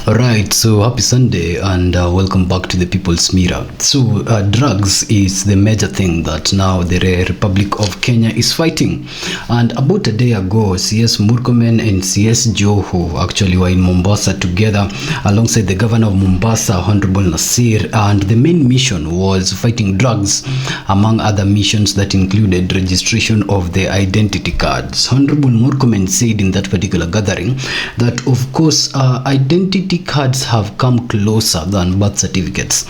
Alright, so happy Sunday and welcome back to the People's Mirror. So drugs is the major thing that now the Republic of Kenya is fighting. And about a day ago, CS Murkomen and CS Joho actually were in Mombasa together alongside the governor of Mombasa, Honorable Nasir, and the main mission was fighting drugs, among other missions that included registration of the identity cards. Honorable Murkomen said in that particular gathering that of course identity cards have come closer than birth certificates.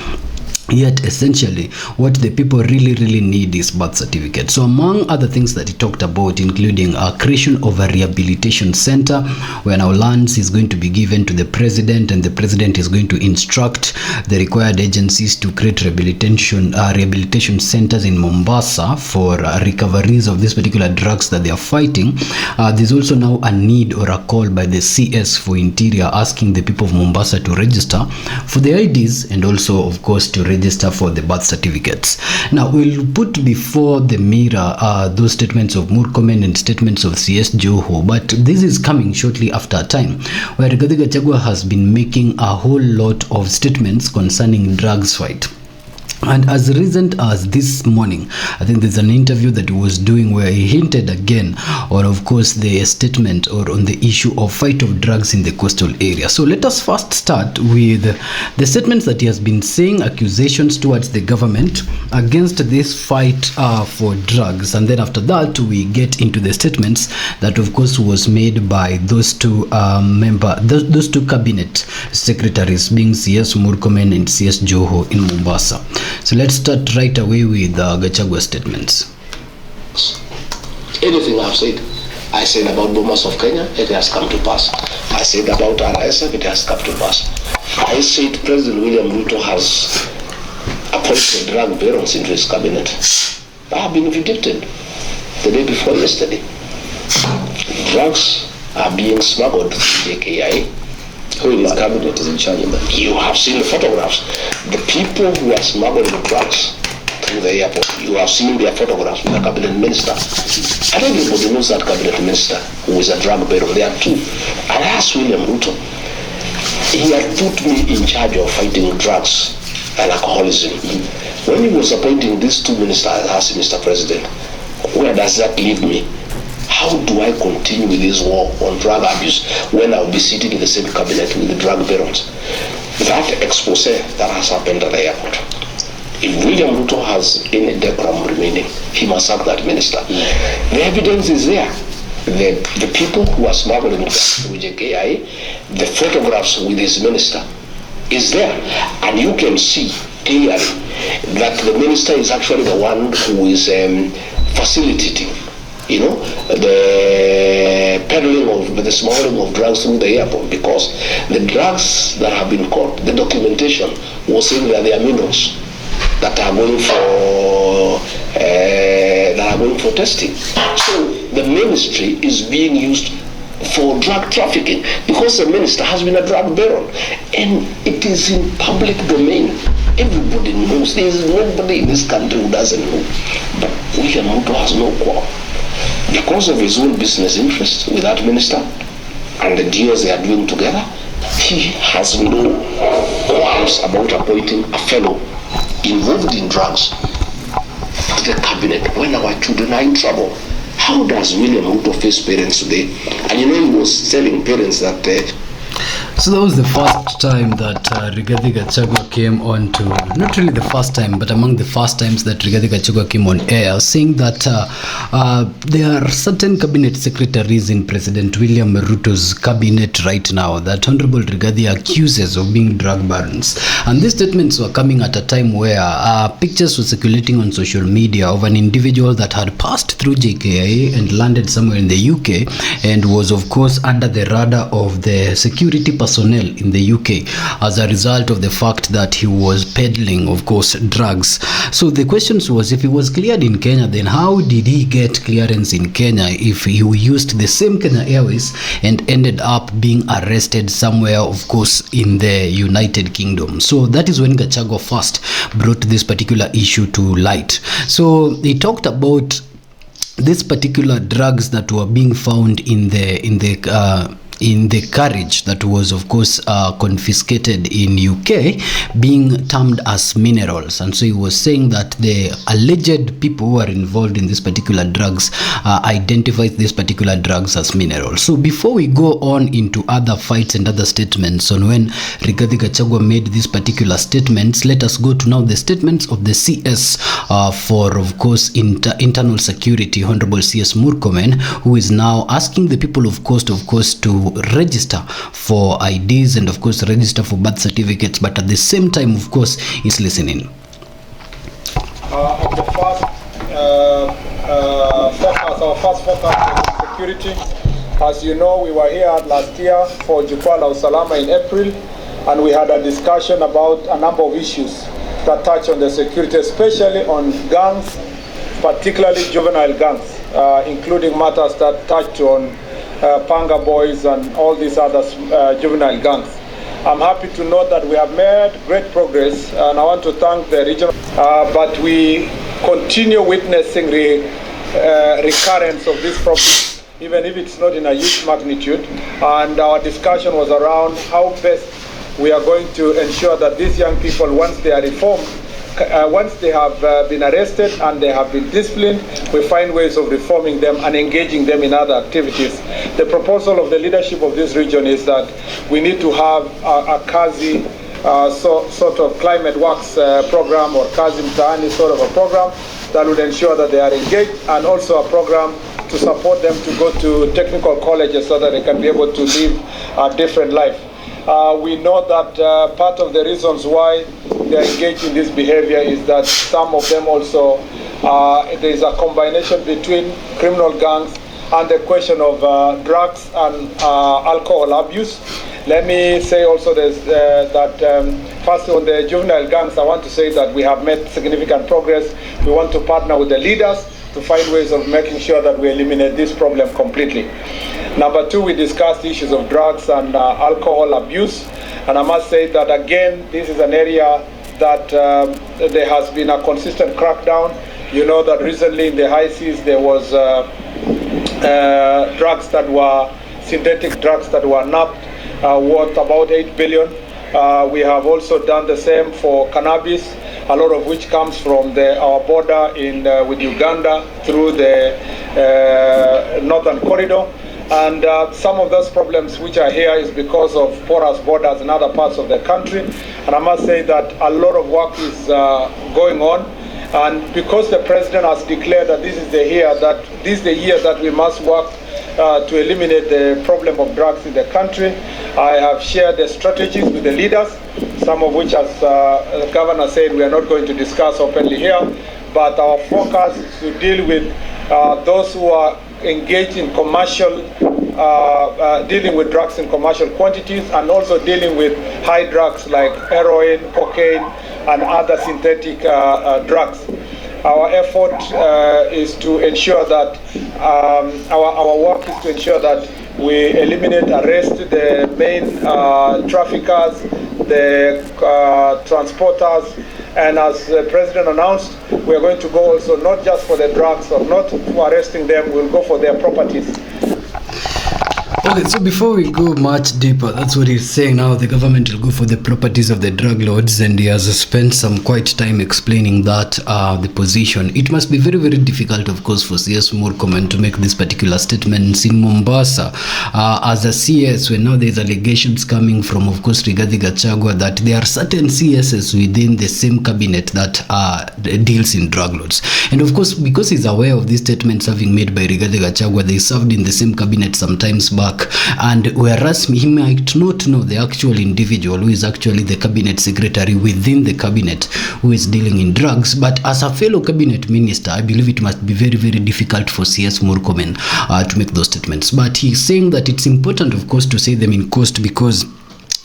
Yet essentially what the people really need is birth certificate. So among other things that he talked about, including creation of a rehabilitation center where now lands is going to be given to the president, and the president is going to instruct the required agencies to create rehabilitation centers in Mombasa for recoveries of these particular drugs that they are fighting. There's also now a need or a call by the CS for Interior asking the people of Mombasa to register for the IDs and also of course to register for the birth certificates. Now we'll put before the mirror those statements of Murkomen and statements of CS Joho, but this is coming shortly after a time where Rigathi Gachagua has been making a whole lot of statements concerning drugs fight. And as recent as this morning, I think there's an interview that he was doing where he hinted again on, of course, the statement or on the issue of fight of drugs in the coastal area. So let us first start with the statements that he has been saying, accusations towards the government against this fight for drugs. And then after that, we get into the statements that, of course, was made by those two those two cabinet secretaries, being CS Murkomen and CS Joho in Mombasa. So let's start right away with Gachagua statements. Anything I've said, I said about bombers of Kenya, it has come to pass. I said about RSF, it has come to pass. I said President William Ruto has appointed drug barons into his cabinet. I have been vindicated the day before yesterday. Drugs are being smuggled through JKI. Who in his cabinet is in charge of that? You have seen the photographs. The people who are smuggling the drugs through the airport, you have seen their photographs with the cabinet minister. I don't think anybody knows that cabinet minister who is a drug baron. There are two. And I asked William Ruto, he had put me in charge of fighting drugs and alcoholism. When he was appointing these two ministers, I asked Mr. President, where does that leave me? How do I continue with this war on drug abuse when I'll be sitting in the same cabinet with the drug barons? That expose that has happened at the airport. If William Ruto has any decorum remaining, he must sack that minister. The evidence is there. The people who are smuggling drugs through JKI, the photographs with his minister is there. And you can see clearly that the minister is actually the one who is facilitating the peddling of the smuggling of drugs through the airport, because the drugs that have been caught, the documentation was saying that they are minerals that are going for testing. So the ministry is being used for drug trafficking because the minister has been a drug baron, and it is in public domain. Everybody knows. There is nobody in this country who doesn't know. But William Ruto has no quarrel. Because of his own business interest with that minister and the deals they are doing together, he has no qualms about appointing a fellow involved in drugs to the cabinet when our children are in trouble. How does William Ruto face parents today? And he was telling parents that so that was the first time that Rigathi Gachagua came on to, not really the first time, but among the first times that Rigathi Gachagua came on air, saying that there are certain cabinet secretaries in President William Ruto's cabinet right now that Honorable Rigathi accuses of being drug barons. And these statements were coming at a time where pictures were circulating on social media of an individual that had passed through JKIA and landed somewhere in the UK and was of course under the radar of the security personnel in the UK as a result of the fact that he was peddling, of course, drugs. So the question was, if he was cleared in Kenya, then how did he get clearance in Kenya if he used the same Kenya Airways and ended up being arrested somewhere, of course, in the United Kingdom? So that is when Gachagua first brought this particular issue to light. So he talked about these particular drugs that were being found in the in the carriage that was, of course, confiscated in UK being termed as minerals. And so he was saying that the alleged people who are involved in this particular drugs identified these particular drugs as minerals. So before we go on into other fights and other statements on when Rigathi Gachagua made these particular statements, let us go to now the statements of the CS for, of course, internal security, Honorable CS Murkomen, who is now asking the people of coast, to register for IDs and, of course, register for birth certificates, but at the same time, of course, is listening. The first focus on security. As you know, we were here last year for Jukwaa la Usalama in April, and we had a discussion about a number of issues that touch on the security, especially on gangs, particularly juvenile gangs, including matters that touch on panga boys and all these other juvenile gangs. I'm happy to note that we have made great progress, and I want to thank the region, but we continue witnessing recurrence of this problem, even if it's not in a huge magnitude. And our discussion was around how best we are going to ensure that these young people, once they are reformed, once they have been arrested and they have been disciplined, we find ways of reforming them and engaging them in other activities. The proposal of the leadership of this region is that we need to have a Kazi sort of climate works program, or Kazi Mtaani sort of a program that would ensure that they are engaged, and also a program to support them to go to technical colleges so that they can be able to live a different life. We know that part of the reasons why they are engaged in this behavior is that some of them also, there is a combination between criminal gangs and the question of drugs and alcohol abuse. Let me say also that first on the juvenile gangs, I want to say that we have made significant progress. We want to partner with the leaders to find ways of making sure that we eliminate this problem completely. Number two, we discussed issues of drugs and alcohol abuse. And I must say that, again, this is an area that there has been a consistent crackdown. You know that recently in the high seas there was drugs that were synthetic drugs that were nabbed, worth about 8 billion. We have also done the same for cannabis, a lot of which comes from our border with Uganda through the northern corridor. And some of those problems which are here is because of porous borders in other parts of the country. And I must say that a lot of work is going on. And because the president has declared that this is the year that we must work to eliminate the problem of drugs in the country, I have shared the strategies with the leaders, some of which, as the governor said, we are not going to discuss openly here. But our focus is to deal with those who are engaged in commercial, dealing with drugs in commercial quantities, and also dealing with high drugs like heroin, cocaine, and other synthetic drugs. Our effort is to ensure that, our work is to ensure that we eliminate, arrest the main traffickers, the transporters, and as the president announced, we are going to go also not just for the drugs, or not for arresting them, we'll go for their properties. Okay, so before we go much deeper, that's what he's saying now. The government will go for the properties of the drug lords, and he has spent some quite time explaining that the position. It must be very, very difficult, of course, for CS Murkomen to make these particular statements in Mombasa as a CS, when now there's allegations coming from, of course, Rigathi Gachagua that there are certain CSs within the same cabinet that deals in drug lords. And of course, because he's aware of these statements having made by Rigathi Gachagua, they served in the same cabinet sometimes back. And whereas he might not know the actual individual who is actually the cabinet secretary within the cabinet who is dealing in drugs, but as a fellow cabinet minister, I believe it must be very, very difficult for CS Murkomen to make those statements. But he's saying that it's important, of course, to say them in coast, because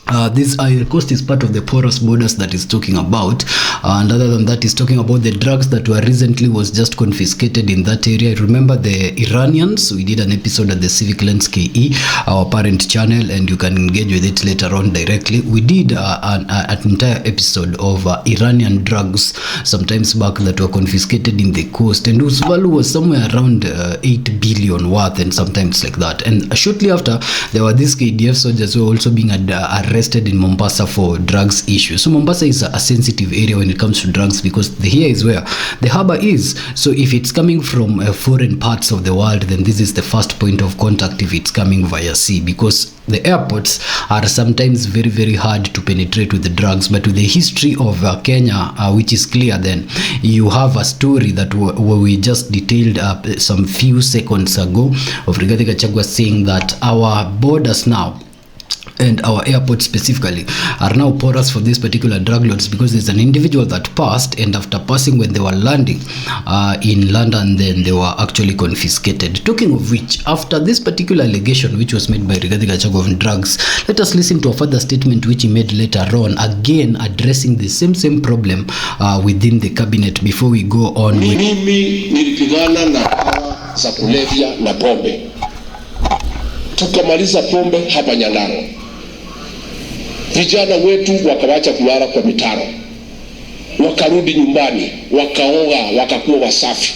This Ivory Coast is part of the porous borders that is talking about, and other than that is talking about the drugs that were recently was just confiscated in that area. Remember the Iranians? We did an episode at the Civic Lens KE, our parent channel, and you can engage with it later on directly. We did an entire episode of Iranian drugs sometimes back that were confiscated in the coast, and whose value was somewhere around 8 billion worth and sometimes like that. And shortly after, there were these KDF soldiers who were also being arrested in Mombasa for drugs issues. So Mombasa is a sensitive area when it comes to drugs, because here is where the harbor is. So if it's coming from foreign parts of the world, then this is the first point of contact if it's coming via sea, because the airports are sometimes very, very hard to penetrate with the drugs. But with the history of Kenya, which is clear, then you have a story that we just detailed some few seconds ago of Rigathi Gachagua saying that our borders now and our airports specifically are now porous for these particular drug lords, because there's an individual that passed, and after passing, when they were landing in London, then they were actually confiscated. Talking of which, after this particular allegation which was made by Rigathi Gachagua on drugs, let us listen to a further statement which he made later on, again addressing the same problem within the cabinet. Before we go on, mimi nilipigana na hawa za kulevya na pombe, tukamaliza pombe hapa Nyandarua. Vijana wetu wakawacha kulala kwa mitaro, wakarudi nyumbani, wakaoga, wakakuwa wasafi.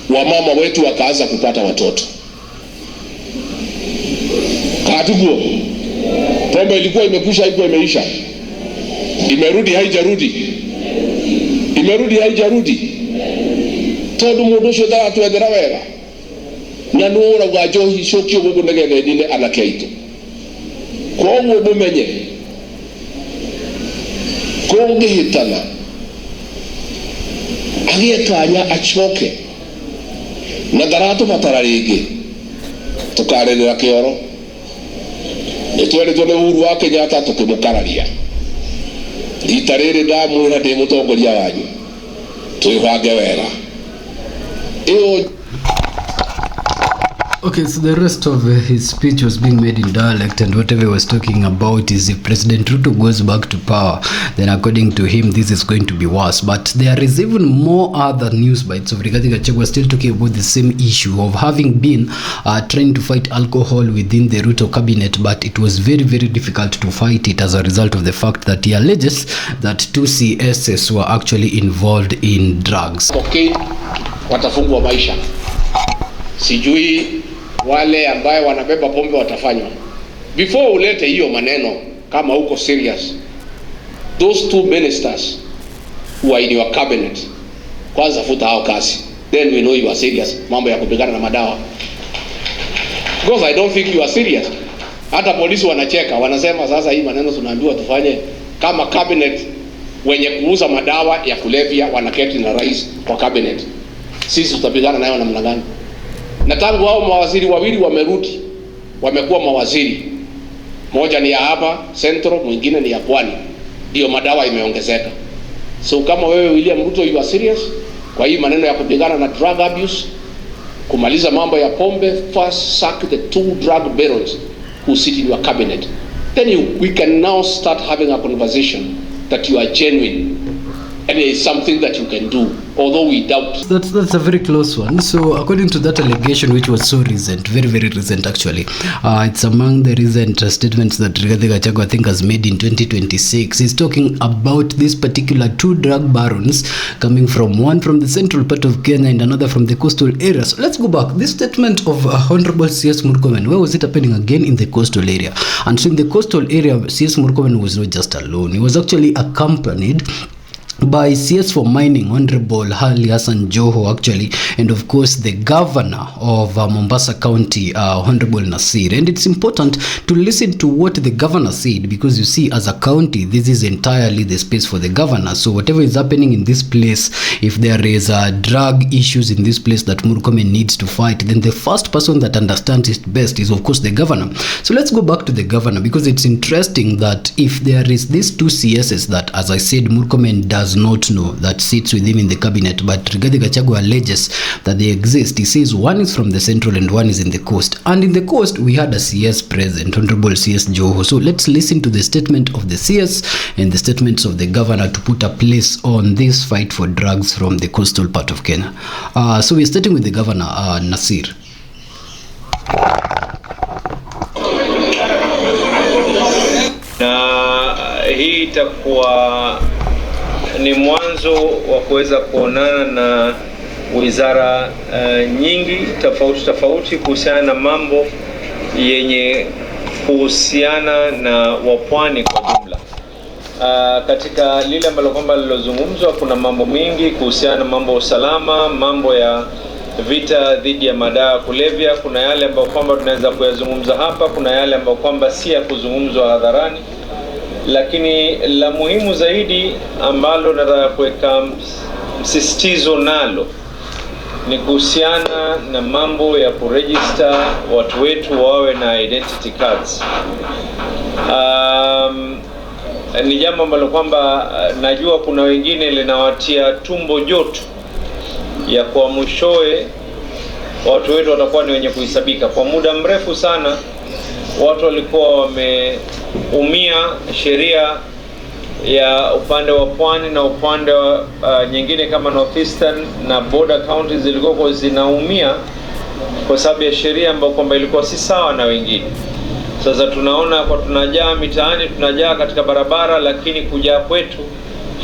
Wamama wetu wakaanza kupata watoto. Katuguo, pombe ilikuwa imekwisha, haikuwa imeisha? Imerudi haijarudi? Imerudi haijarudi? Todo mundo shoda atuendera wega. Na nuora wa Johi shokio gugu negege dine anakeito. Kwa mumenye konge hitana agiyekanya achoke na daratu matararige tukarerera kioro etwere tone uru wa Kenyatta tukimukararia itarere ndamwira ndi mutongoria wanyu twihage wera iyo. Okay, so the rest of his speech was being made in dialect, and whatever he was talking about is if President Ruto goes back to power, then according to him, this is going to be worse. But there is even more other news bites of Rigathi Gachagua still talking about the same issue of having been trying to fight alcohol within the Ruto cabinet, but it was very, very difficult to fight it as a result of the fact that he alleges that 2 CSs were actually involved in drugs. Okay, watafungwa maisha. Sijui wale ambaye wanabeba pombe watafanywa. Before ulete hiyo maneno, kama uko serious, those 2 ministers who are in your cabinet, kwanza futa hao kazi, then we know you are serious. Mambo ya kupigana na madawa, because I don't think you are serious. Hata polisi wanacheka, wanasema sasa hii maneno tunaambiwa tufanye kama cabinet, wenye kuuza madawa ya kulevya wanaketi na rais kwa cabinet, sisi tutapigana nayo namna gani? Na tangu hao mawaziri wawili wamerudi, wamekuwa mawaziri, moja ni ya hapa Central, mwingine ni ya Pwani, ndio madawa imeongezeka. So kama wewe William Ruto you are serious kwa hii maneno ya kupigana na drug abuse, kumaliza mambo ya pombe, first sack the 2 drug barons who sit in your cabinet, then we can now start having a conversation that you are genuine and it is something that you can do, although we doubt. That's a very close one. So according to that allegation, which was so recent, very, very recent actually, it's among the recent statements that Rigathi Gachagua I think has made in 2026. He's talking about this particular 2 drug barons coming from, one from the central part of Kenya and another from the coastal area. So let's go back. This statement of Honorable CS Murkomen, where was it happening again? In the coastal area. And so in the coastal area, CS Murkomen was not just alone. He was actually accompanied by CS for Mining, Honorable Hassan Joho actually, and of course the governor of Mombasa County, Honorable Nasir. And it's important to listen to what the governor said, because you see, as a county, this is entirely the space for the governor. So whatever is happening in this place, if there is drug issues in this place that Murkomen needs to fight, then the first person that understands it best is of course the governor. So let's go back to the governor, because it's interesting that if there is these 2 CSs that, as I said, Murkomen does does not know that sits with him in the cabinet, but Rigathi Gachagua alleges that they exist. He says one is from the central and one is in the coast. And in the coast, we had a CS present, Honorable CS Joho. So let's listen to the statement of the CS and the statements of the governor to put a place on this fight for drugs from the coastal part of Kenya. So we're starting with the governor, Nasir. Na hii itakuwa ni mwanzo wa kuweza kuonana na wizara nyingi tofauti kuhusiana na mambo yenye kuhusiana na wapwani kwa jumla. Katika lile ambalo kwamba lilozungumzwa kuna mambo mengi kuhusiana na mambo usalama, mambo ya vita dhidi ya madawa kulevya. Kuna yale ambayo kwamba tunaweza kuyazungumza hapa, kuna yale ambayo kwamba si ya kuzungumzwa hadharani. Lakini la muhimu zaidi ambalo nataka kuweka msisitizo nalo ni kuhusiana na mambo ya kuregister watu wetu wawe na identity cards. Ni jambo ambalo kwamba najua kuna wengine linawatia tumbo joto ya kwa mwishowe watu wetu watakuwa ni wenye kuhesabika. Kwa muda mrefu sana watu walikuwa wameumia sheria ya upande wa pwani na upande wa nyingine kama Northeastern na border counties zilikuwa zinaumia kwa sababu ya sheria ambayo kwamba ilikuwa si sawa na wengine. Sasa tunaona kwa tunajaa mitaani, tunajaa katika barabara, lakini kujaa kwetu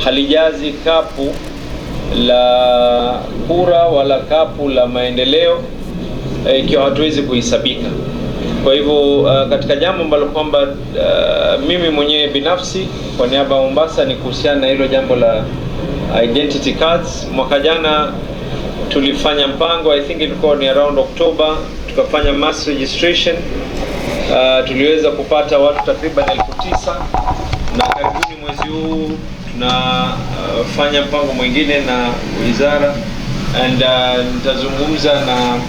halijazi kapu la kura wala kapu la maendeleo ikiwa hatuwezi kuhesabika. Kwa hivyo katika jambo ambalo kwamba mimi mwenyewe binafsi kwa niaba ya Mombasa ni kuhusiana na hilo jambo la identity cards. Mwaka jana tulifanya mpango, I think ilikuwa ni around October, tukafanya mass registration. Tuliweza kupata watu takriban 9,000 na karibuni mwezi huu tunafanya mpango mwingine na wizara and nitazungumza na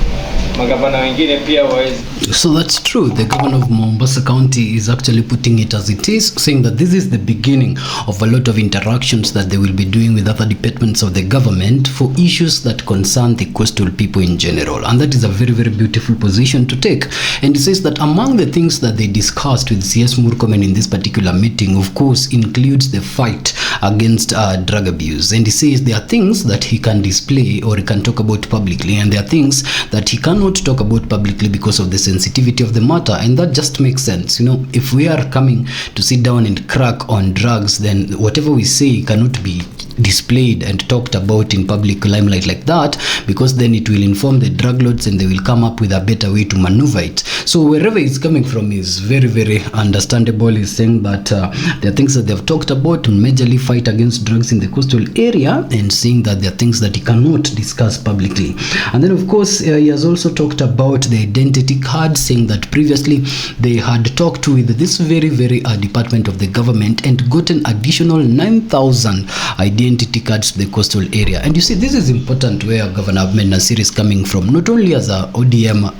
magavana wengine pia waweze. So that's true. The governor of Mombasa County is actually putting it as it is, saying that this is the beginning of a lot of interactions that they will be doing with other departments of the government for issues that concern the coastal people in general. And that is a very, very beautiful position to take. And he says that among the things that they discussed with CS Murkomen in this particular meeting, of course, includes the fight against drug abuse. And he says there are things that he can display or he can talk about publicly, and there are things that he cannot talk about publicly because of the sensitivity of the matter. And that just makes sense. You know, if we are coming to sit down and crack on drugs, then whatever we say cannot be displayed and talked about in public limelight like that, because then it will inform the drug lords and they will come up with a better way to maneuver it. So wherever it's coming from is very, very understandable. He's saying that there are things that they've talked about to majorly fight against drugs in the coastal area, and saying that there are things that he cannot discuss publicly. And then of course he has also talked about the identity card, saying that previously they had talked with this very, very department of the government and gotten additional 9,000 identity cards to the coastal area. And you see, this is important where Governor Ahmed Nasir is coming from, not only as a ODM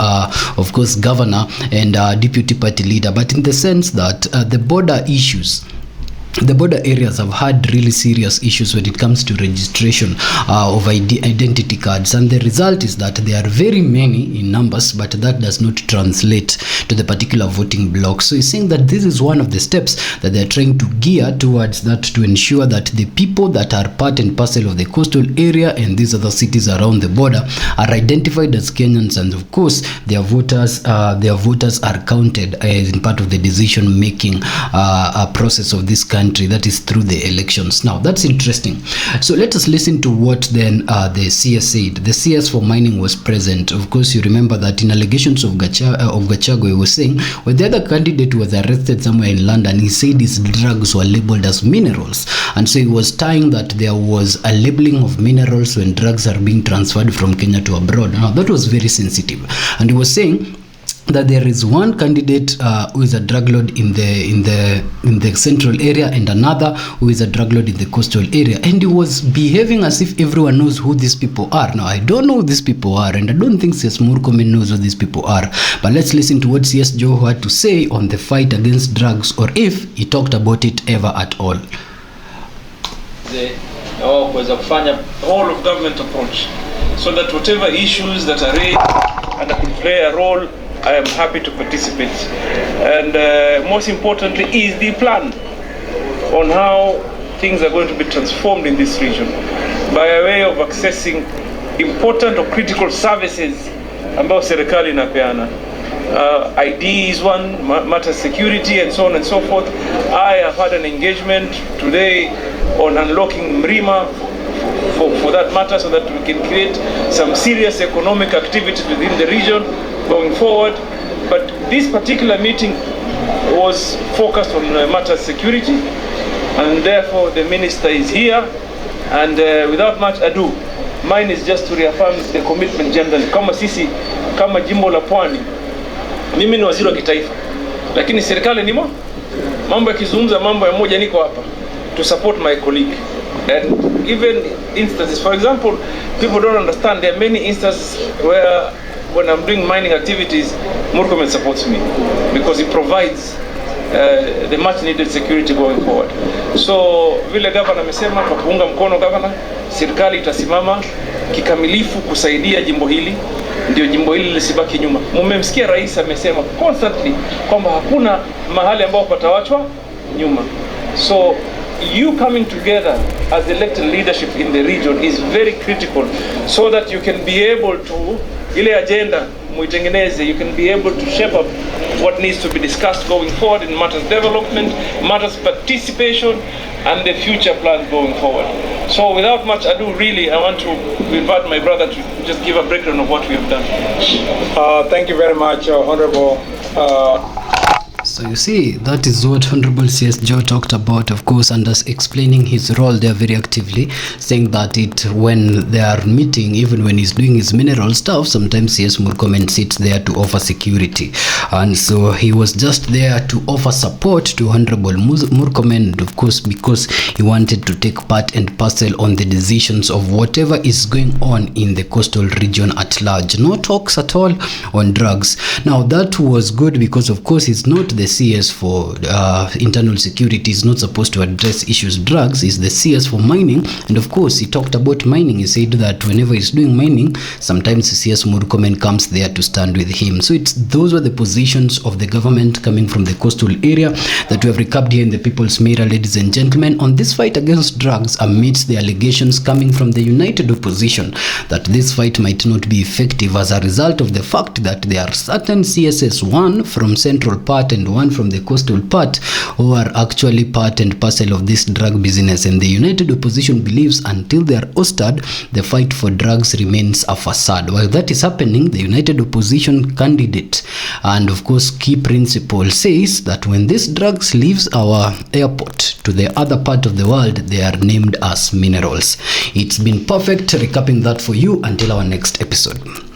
of course governor and deputy party leader, but in the sense that the border issues, the border areas have had really serious issues when it comes to registration of identity cards, and the result is that there are very many in numbers, but that does not translate to the particular voting block. So he's saying that this is one of the steps that they're trying to gear towards, that to ensure that the people that are part and parcel of the coastal area and these other cities around the border are identified as Kenyans, and of course their voters are counted as in part of the decision making process of this country, that is through the elections. Now that's interesting. So let us listen to what then the CS said. The CS for mining was present. Of course, you remember that in allegations of Gachagua, he was saying when the other candidate was arrested somewhere in London, he said his drugs were labeled as minerals, and so he was tying that there was a labeling of minerals when drugs are being transferred from Kenya to abroad. Now that was very sensitive, and he was saying that there is one candidate who is a drug lord in the central area and another who is a drug lord in the coastal area, and he was behaving as if everyone knows who these people are. Now I don't know who these people are, and I don't think CS Murkomen knows who these people are, but let's listen to what CS Joho had to say on the fight against drugs, or if he talked about it ever at all. na wao kuweza kufanya whole of government approach, so that whatever issues that are raised and I could play a role, I am happy to participate. And most importantly is the plan on how things are going to be transformed in this region by a way of accessing important or critical services ambayo serikali inapeana. ID is one, matter security and so on and so forth. I have had an engagement today on unlocking Mrima for that matter, so that we can create some serious economic activities within the region going forward. But this particular meeting was focused on matter security, and therefore the minister is here. And without much ado, mine is just to reaffirm the commitment generally. Kama sisi, kama jimbo la Pwani, mimi ni waziri wa kitaifa, lakini serikali nimo mambo yakizungumza mambo ya moja, niko hapa to support my colleague. And even instances, for example, people don't understand, there are many instances where when I'm doing mining activities, Murkomen supports me because he provides the much needed security going forward. So vile governor amesema, kwa kuunga mkono governor, serikali itasimama kikamilifu kusaidia jimbo hili, ndio jimbo hili lisibaki nyuma. Mmemsikia rais amesema constantly kwamba hakuna mahali ambao patawachwa nyuma. So you coming together as elected leadership in the region is very critical, so that you can be able to, ile agenda muitengeneze, you can be able to shape up what needs to be discussed going forward in matters development, matters participation, and the future plans going forward. So without much ado, really, I want to invite my brother to just give a breakdown of what we have done. Thank you very much, Honorable. So you see, that is what Honorable CS Joe talked about, of course, and us explaining his role there very actively, saying that when they are meeting, even when he's doing his mineral stuff, sometimes CS Murkomen sits there to offer security. And so he was just there to offer support to Honorable Murkomen, of course, because he wanted to take part and parcel on the decisions of whatever is going on in the coastal region at large. No talks at all on drugs. Now, that was good because, of course, it's not the CS for internal security, is not supposed to address issues drugs, is the CS for mining. And of course, he talked about mining. He said that whenever he's doing mining, sometimes CS Murkomen comes there to stand with him. So those were the positions of the government coming from the coastal area that we have recapped here in the People's Mirror, ladies and gentlemen, on this fight against drugs, amidst the allegations coming from the united opposition that this fight might not be effective as a result of the fact that there are certain CSS, one from central part and one from the coastal part, who are actually part and parcel of this drug business. And the united opposition believes until they are ousted, the fight for drugs remains a facade. While that is happening, the united opposition candidate and of course key principal says that when this drugs leaves our airport to the other part of the world, they are named as minerals. It's been perfect recapping that for you. Until our next episode.